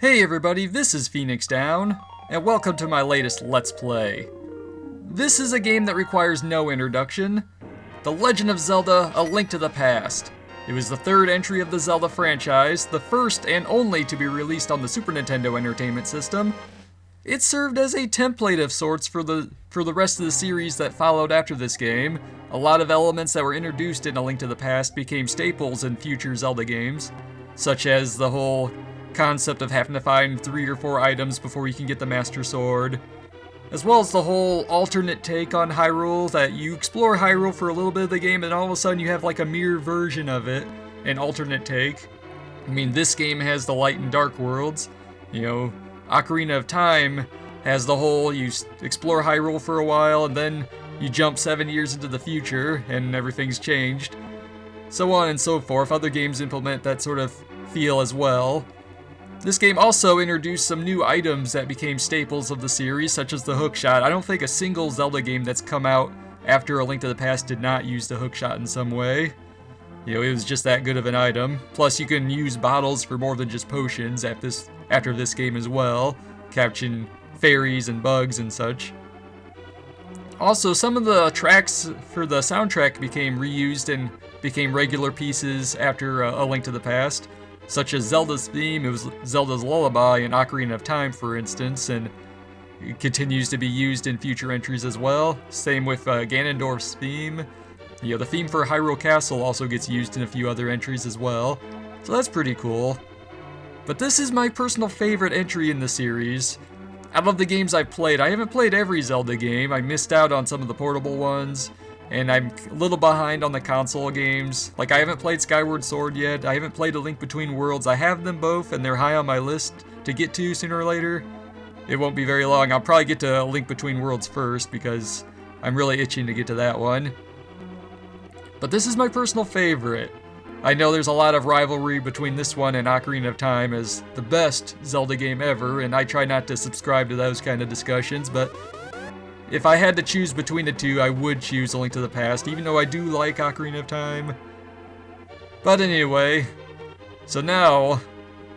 Hey everybody, this is Fenix Down, and welcome to my latest Let's Play. This is a game that requires no introduction. The Legend of Zelda: A Link to the Past. It was the third entry of the Zelda franchise, the first and only to be released on the Super Nintendo Entertainment System. It served as a template of sorts for the rest of the series that followed after this game. A lot of elements that were introduced in A Link to the Past became staples in future Zelda games, such as the whole concept of having to find 3 or 4 items before you can get the Master Sword, as well as the whole alternate take on Hyrule, that you explore Hyrule for a little bit of the game and all of a sudden you have like a mirror version of it, an alternate take. I mean, this game has the light and dark worlds. You know, Ocarina of Time has the whole, you explore Hyrule for a while and then you jump 7 years into the future and everything's changed. So on and so forth. Other games implement that sort of feel as well. This game also introduced some new items that became staples of the series, such as the hookshot. I don't think a single Zelda game that's come out after A Link to the Past did not use the hookshot in some way. You know, it was just that good of an item. Plus, you can use bottles for more than just potions after this game as well, catching fairies and bugs and such. Also, some of the tracks for the soundtrack became reused and became regular pieces after A Link to the Past, such as Zelda's theme. It was Zelda's Lullaby in Ocarina of Time, for instance, and it continues to be used in future entries as well. Same with Ganondorf's theme. You know, the theme for Hyrule Castle also gets used in a few other entries as well, so that's pretty cool. But this is my personal favorite entry in the series. Out of the games I've played, I haven't played every Zelda game. I missed out on some of the portable ones, and I'm a little behind on the console games. Like, I haven't played Skyward Sword yet. I haven't played A Link Between Worlds. I have them both, and they're high on my list to get to sooner or later. It won't be very long. I'll probably get to A Link Between Worlds first, because I'm really itching to get to that one. But this is my personal favorite. I know there's a lot of rivalry between this one and Ocarina of Time as the best Zelda game ever, and I try not to subscribe to those kind of discussions, but if I had to choose between the two, I would choose A Link to the Past, even though I do like Ocarina of Time. But anyway, so now,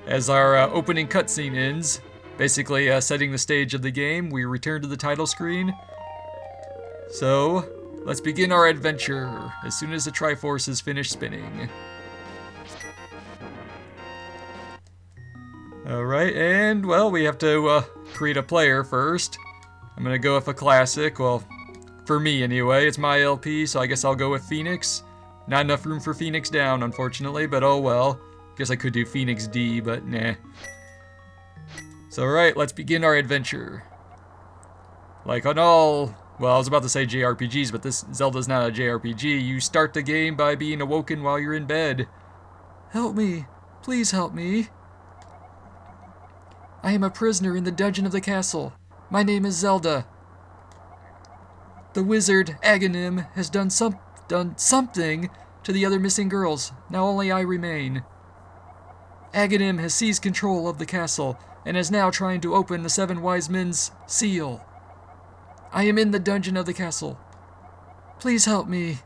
as our opening cutscene ends, basically setting the stage of the game, we return to the title screen. So, let's begin our adventure as soon as the Triforce is finished spinning. Alright, and well, we have to create a player first. I'm gonna go with a classic. Well, for me anyway. It's my LP, so I guess I'll go with Phoenix. Not enough room for Fenix Down, unfortunately, but oh well. Guess I could do Phoenix D, but nah. So alright, let's begin our adventure. Like on all, well, I was about to say JRPGs, but this Zelda's not a JRPG. You start the game by being awoken while you're in bed. Help me. Please help me. I am a prisoner in the dungeon of the castle. My name is Zelda. The wizard, Agahnim, has done something to the other missing girls. Now only I remain. Agahnim has seized control of the castle and is now trying to open the 7 wise men's seal. I am in the dungeon of the castle. Please help me.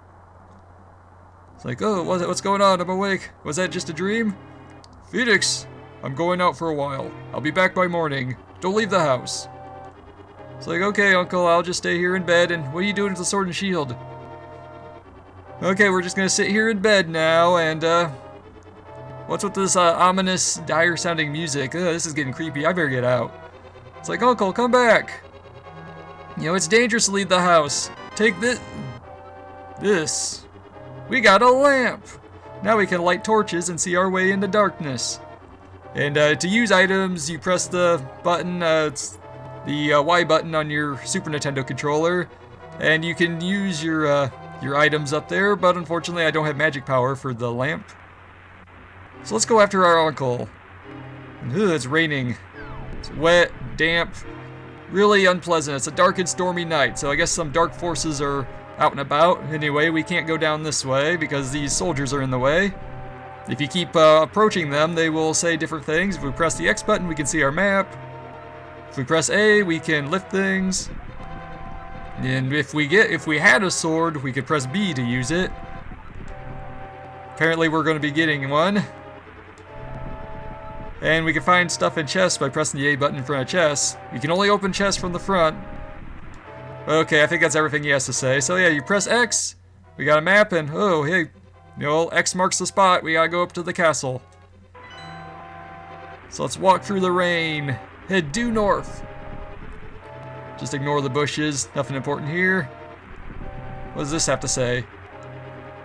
It's like, oh, what's going on? I'm awake. Was that just a dream? Phoenix, I'm going out for a while. I'll be back by morning. Don't leave the house. It's like, okay, Uncle, I'll just stay here in bed, and what are you doing with the sword and shield? Okay, we're just gonna sit here in bed now, and, what's with this, ominous, dire-sounding music? Ugh, this is getting creepy. I better get out. It's like, Uncle, come back! You know, it's dangerous to leave the house. Take this. We got a lamp! Now we can light torches and see our way in the darkness. And, to use items, you press the button, it's the Y button on your Super Nintendo controller, and you can use your items up there, but unfortunately I don't have magic power for the lamp. So let's go after our uncle. Ugh, it's raining. It's wet, damp, really unpleasant. It's a dark and stormy night, so I guess some dark forces are out and about. Anyway, we can't go down this way because these soldiers are in the way. If you keep approaching them, they will say different things. If we press the X button, we can see our map. If we press A, we can lift things. And if we had a sword, we could press B to use it. Apparently we're going to be getting one. And we can find stuff in chests by pressing the A button in front of chests. You can only open chests from the front. Okay, I think that's everything he has to say. So yeah, you press X, we got a map, and oh, hey, you know, X marks the spot. We gotta go up to the castle. So let's walk through the rain. Head due north. Just ignore the bushes. Nothing important here. What does this have to say?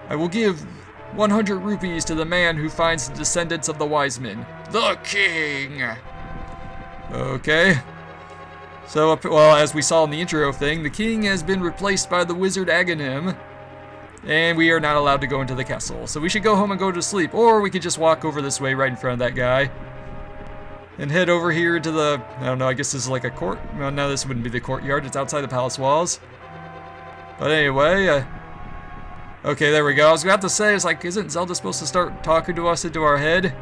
I will give 100 rupees to the man who finds the descendants of the wise men. The king! Okay. So, well, as we saw in the intro thing, the king has been replaced by the wizard Agahnim, and we are not allowed to go into the castle. So we should go home and go to sleep, or we could just walk over this way right in front of that guy. And head over here to the, I don't know, I guess this is like a court. Well, no, this wouldn't be the courtyard. It's outside the palace walls. But anyway, okay, there we go. I was about to say, it's like, isn't Zelda supposed to start talking to us into our head?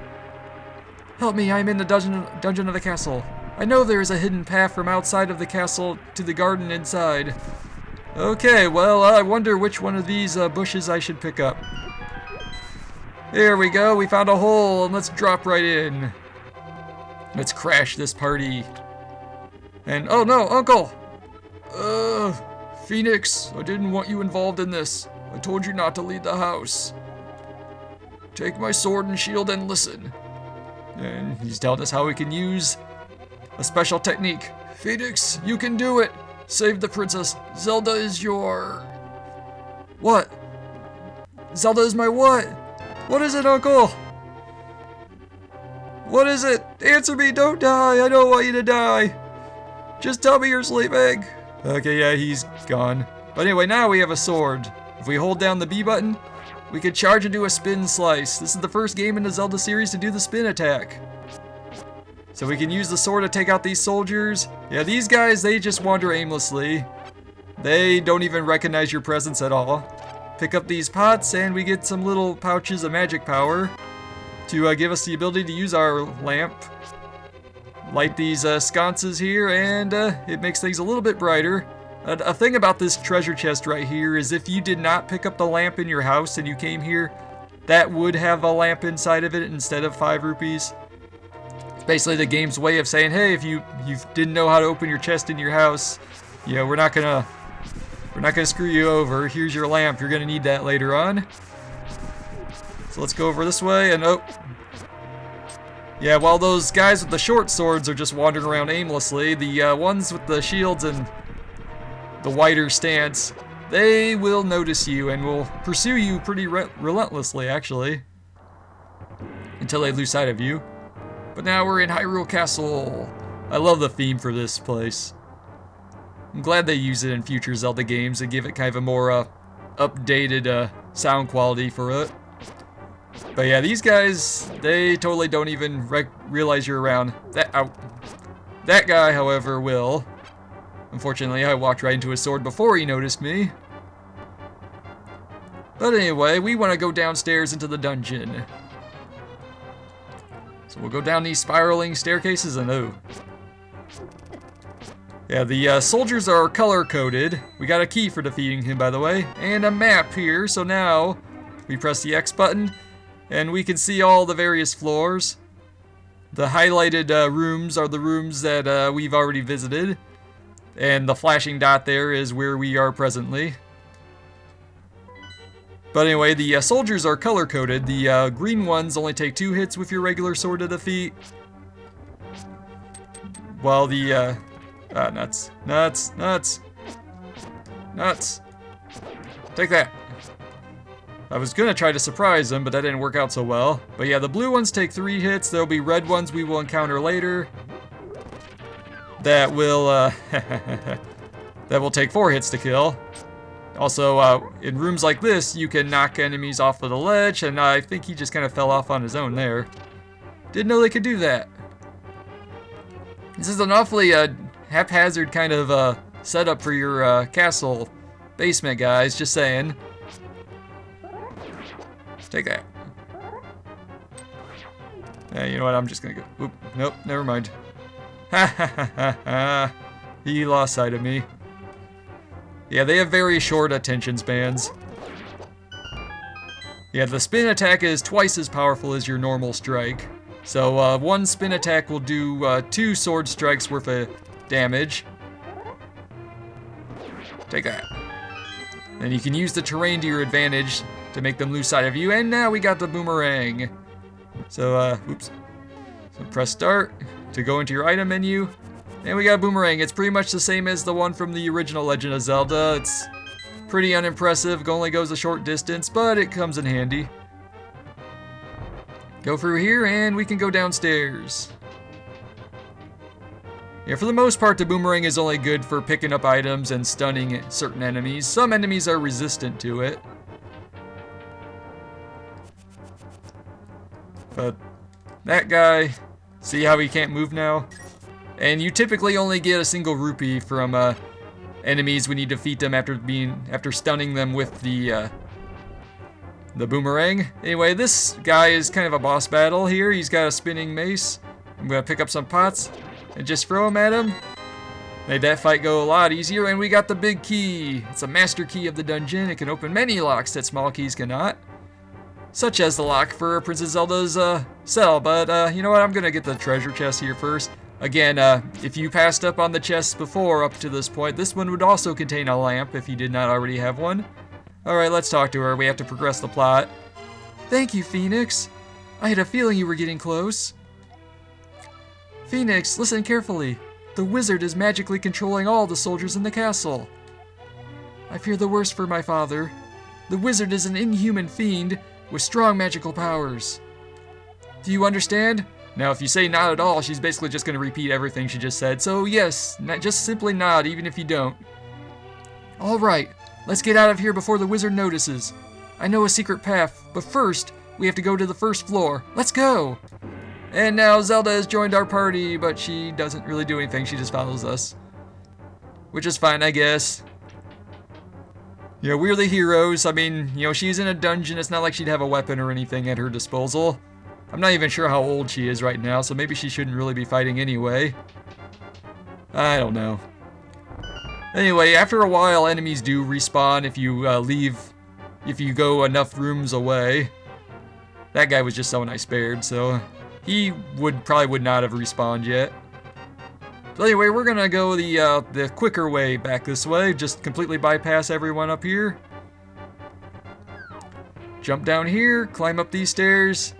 Help me, I'm in the dungeon of the castle. I know there is a hidden path from outside of the castle to the garden inside. Okay, well, I wonder which one of these bushes I should pick up. Here we go, we found a hole, and let's drop right in. Let's crash this party. And, oh no, Uncle! Fenix, I didn't want you involved in this. I told you not to leave the house. Take my sword and shield and listen. And he's telling us how we can use a special technique. Fenix, you can do it! Save the princess. Zelda is your... What? Zelda is my what? What is it, Uncle? What is it? Answer me, don't die. I don't want you to die. Just tell me you're sleeping. Okay, yeah, he's gone. But anyway, now we have a sword. If we hold down the B button, we could charge into a spin slice. This is the first game in the Zelda series to do the spin attack. So we can use the sword to take out these soldiers. Yeah, these guys, they just wander aimlessly. They don't even recognize your presence at all. Pick up these pots and we get some little pouches of magic power to give us the ability to use our lamp. Light these sconces here and it makes things a little bit brighter. A thing about this treasure chest right here is if you did not pick up the lamp in your house and you came here, that would have a lamp inside of it instead of 5 rupees. It's basically the game's way of saying, hey, if you didn't know how to open your chest in your house, you know, we're not gonna screw you over. Here's your lamp. You're gonna need that later on. So let's go over this way and oh. Yeah, while those guys with the short swords are just wandering around aimlessly, the ones with the shields and the wider stance, they will notice you and will pursue you pretty relentlessly, actually, until they lose sight of you. But now we're in Hyrule Castle. I love the theme for this place. I'm glad they use it in future Zelda games and give it kind of a more updated sound quality for it. But yeah, these guys, they totally don't even realize you're around. That guy, however, will. Unfortunately, I walked right into his sword before he noticed me. But anyway, we want to go downstairs into the dungeon. So we'll go down these spiraling staircases and oh. Yeah, the soldiers are color-coded. We got a key for defeating him, by the way, and a map here. So now we press the X button, and we can see all the various floors. The highlighted rooms are the rooms that we've already visited, and the flashing dot there is where we are presently. But anyway, the soldiers are color-coded. The green ones only take 2 hits with your regular sword to defeat, while the nuts. Take that. I was gonna try to surprise them, but that didn't work out so well. But yeah, the blue ones take 3 hits. There'll be red ones we will encounter later that will that will take 4 hits to kill. Also, in rooms like this, you can knock enemies off of the ledge, and I think he just kind of fell off on his own there. Didn't know they could do that. This is an awfully haphazard kind of setup for your castle basement, guys, just saying. Take that. Yeah, you know what, I'm just gonna go. Oop, nope, never mind. Ha ha ha ha ha. He lost sight of me. Yeah, they have very short attention spans. Yeah, the spin attack is twice as powerful as your normal strike. So one spin attack will do 2 sword strikes worth of damage. Take that. Then you can use the terrain to your advantage to make them lose sight of you. And now we got the boomerang. So, oops. So press start to go into your item menu. And we got a boomerang. It's pretty much the same as the one from the original Legend of Zelda. It's pretty unimpressive. It only goes a short distance, but it comes in handy. Go through here and we can go downstairs. Yeah, for the most part, the boomerang is only good for picking up items and stunning certain enemies. Some enemies are resistant to it. But that guy, see how he can't move now? And you typically only get a single rupee from enemies when you defeat them after stunning them with the boomerang. Anyway, this guy is kind of a boss battle here. He's got a spinning mace. I'm gonna pick up some pots and just throw them at him. Made that fight go a lot easier, and we got the big key. It's a master key of the dungeon. It can open many locks that small keys cannot. Such as the lock for Princess Zelda's cell, but you know what? I'm gonna get the treasure chest here first. Again, if you passed up on the chests before up to this point, this one would also contain a lamp if you did not already have one. Alright, let's talk to her. We have to progress the plot. Thank you, Phoenix. I had a feeling you were getting close. Phoenix, listen carefully. The wizard is magically controlling all the soldiers in the castle. I fear the worst for my father. The wizard is an inhuman fiend with strong magical powers. Do you understand? Now, if you say not at all, she's basically just going to repeat everything she just said. So yes, just simply nod, even if you don't. All right, let's get out of here before the wizard notices. I know a secret path, but first, we have to go to the first floor. Let's go! And now Zelda has joined our party, but she doesn't really do anything. She just follows us. Which is fine, I guess. You know, we're the heroes. I mean, you know, she's in a dungeon. It's not like she'd have a weapon or anything at her disposal. I'm not even sure how old she is right now, so maybe she shouldn't really be fighting anyway. I don't know. Anyway, after a while, enemies do respawn if you if you go enough rooms away. That guy was just someone I spared, so he probably would not have respawned yet. So anyway, we're gonna go the quicker way back this way. Just completely bypass everyone up here. Jump down here, climb up these stairs.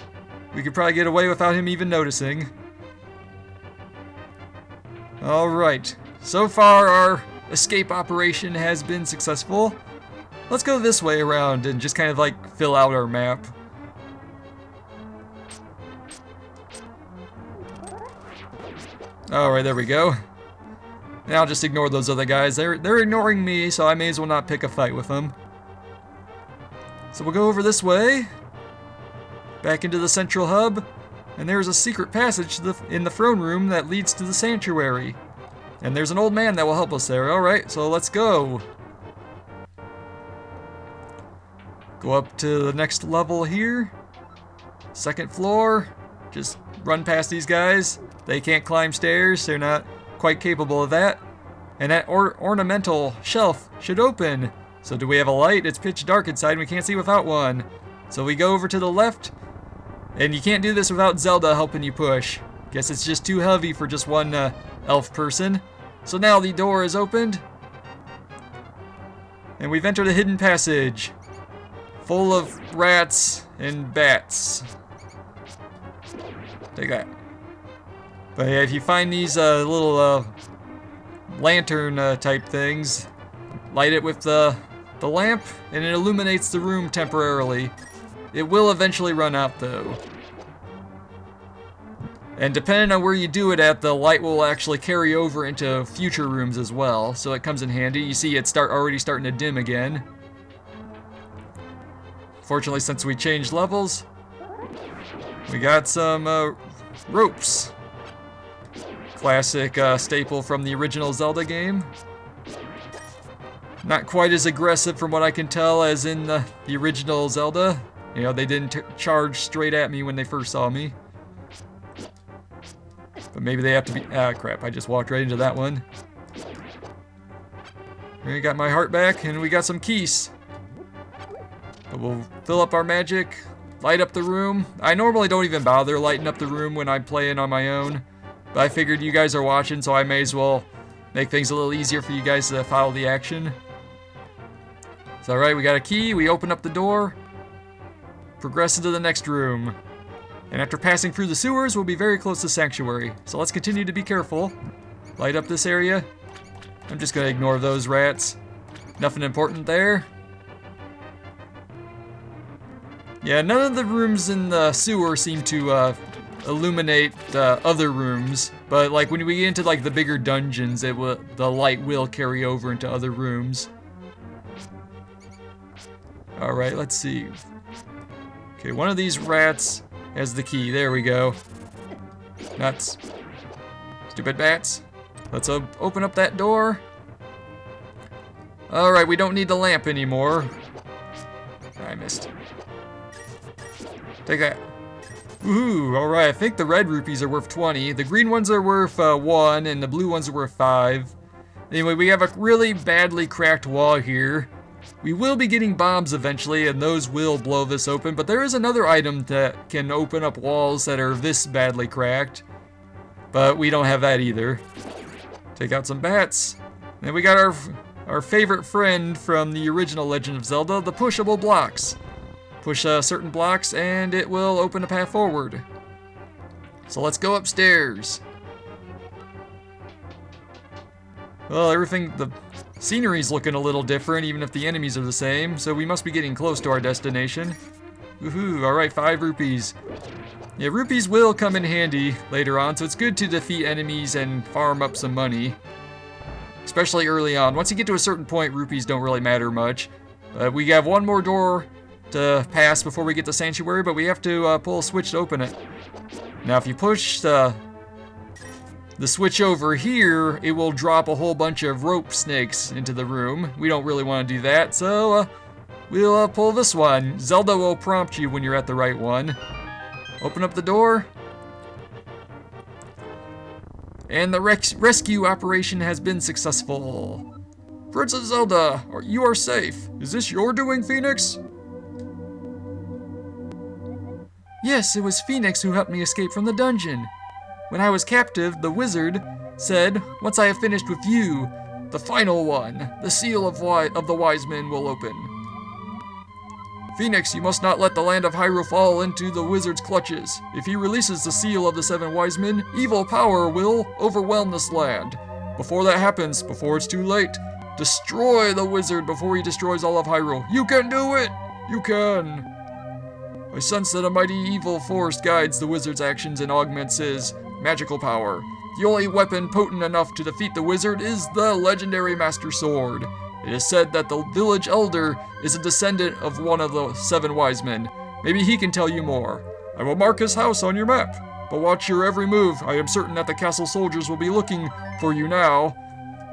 We could probably get away without him even noticing. Alright, so far our escape operation has been successful. Let's go this way around and just kind of like fill out our map. Alright, there we go. Now just ignore those other guys. They're ignoring me, so I may as well not pick a fight with them. So we'll go over this way. Back into the central hub, and there's a secret passage in the throne room that leads to the sanctuary. And there's an old man that will help us there. Alright, so let's go. Go up to the next level here. Second floor. Just run past these guys. They can't climb stairs. They're not quite capable of that. And that ornamental shelf should open. So do we have a light? It's pitch dark inside and we can't see without one. So we go over to the left. And you can't do this without Zelda helping you push. Guess it's just too heavy for just one elf person. So now the door is opened. And we've entered a hidden passage. Full of rats and bats. Take that. But yeah, if you find these little lantern type things, light it with the lamp and it illuminates the room temporarily. It will eventually run out though. And depending on where you do it at, the light will actually carry over into future rooms as well, so it comes in handy. You see it already starting to dim again. Fortunately, since we changed levels, we got some ropes. Classic staple from the original Zelda game. Not quite as aggressive from what I can tell as in the original Zelda. You know, they didn't charge straight at me when they first saw me. But maybe they have to be... Ah, crap, I just walked right into that one. We got my heart back, and we got some keys. But we'll fill up our magic, light up the room. I normally don't even bother lighting up the room when I'm playing on my own, but I figured you guys are watching, so I may as well make things a little easier for you guys to follow the action. So alright, we got a key, we open up the door, progress into the next room. And after passing through the sewers, we'll be very close to Sanctuary. So let's continue to be careful. Light up this area. I'm just gonna ignore those rats. Nothing important there. Yeah, none of the rooms in the sewer seem to illuminate other rooms, but like when we get into like the bigger dungeons, the light will carry over into other rooms. All right, let's see. Okay, one of these rats has the key. There we go. Nuts. Stupid bats. Let's open up that door. All right, we don't need the lamp anymore. I missed. Take that. Woohoo, alright, I think the red rupees are worth 20. The green ones are worth 1, and the blue ones are worth 5. Anyway, we have a really badly cracked wall here. We will be getting bombs eventually, and those will blow this open, but there is another item that can open up walls that are this badly cracked. But we don't have that either. Take out some bats. And we got our favorite friend from the original Legend of Zelda, the pushable blocks. Push certain blocks and it will open a path forward. So let's go upstairs. Well, the scenery's looking a little different, even if the enemies are the same, so we must be getting close to our destination. Woohoo, alright, 5 rupees. Yeah, rupees will come in handy later on, so it's good to defeat enemies and farm up some money. Especially early on. Once you get to a certain point, rupees don't really matter much. We have one more door to pass before we get to Sanctuary, but we have to pull a switch to open it. Now if you push the switch over here, it will drop a whole bunch of rope snakes into the room. We don't really want to do that, so we'll pull this one. Zelda will prompt you when you're at the right one. Open up the door. And the rescue operation has been successful. Princess Zelda, you are safe. Is this your doing, Phoenix? Yes, it was Phoenix who helped me escape from the dungeon. When I was captive, the wizard said, once I have finished with you, the final one, the seal of the wise men will open. Phoenix, you must not let the land of Hyrule fall into the wizard's clutches. If he releases the seal of the 7 wise men, evil power will overwhelm this land. Before that happens, before it's too late, destroy the wizard before he destroys all of Hyrule. You can do it! You can! I sense that a mighty evil force guides the wizard's actions and augments his magical power. The only weapon potent enough to defeat the wizard is the legendary Master Sword. It is said that the village elder is a descendant of one of the 7 wise men. Maybe he can tell you more. I will mark his house on your map, but watch your every move. I am certain that the castle soldiers will be looking for you now.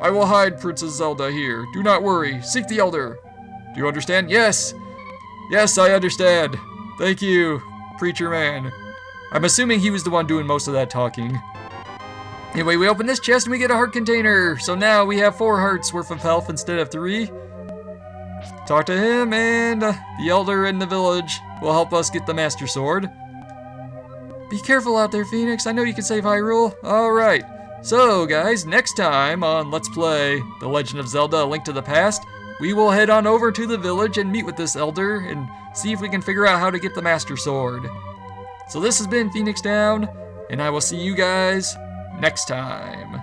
I will hide Princess Zelda here. Do not worry. Seek the elder. Do you understand? Yes! Yes, I understand. Thank you, preacher man. I'm assuming he was the one doing most of that talking. Anyway, we open this chest and we get a heart container. So now we have 4 hearts worth of health instead of 3. Talk to him, and the elder in the village will help us get the Master Sword. Be careful out there, Phoenix. I know you can save Hyrule. Alright. So, guys, next time on Let's Play The Legend of Zelda: A Link to the Past, we will head on over to the village and meet with this elder and see if we can figure out how to get the Master Sword. So this has been Fenix Down, and I will see you guys next time.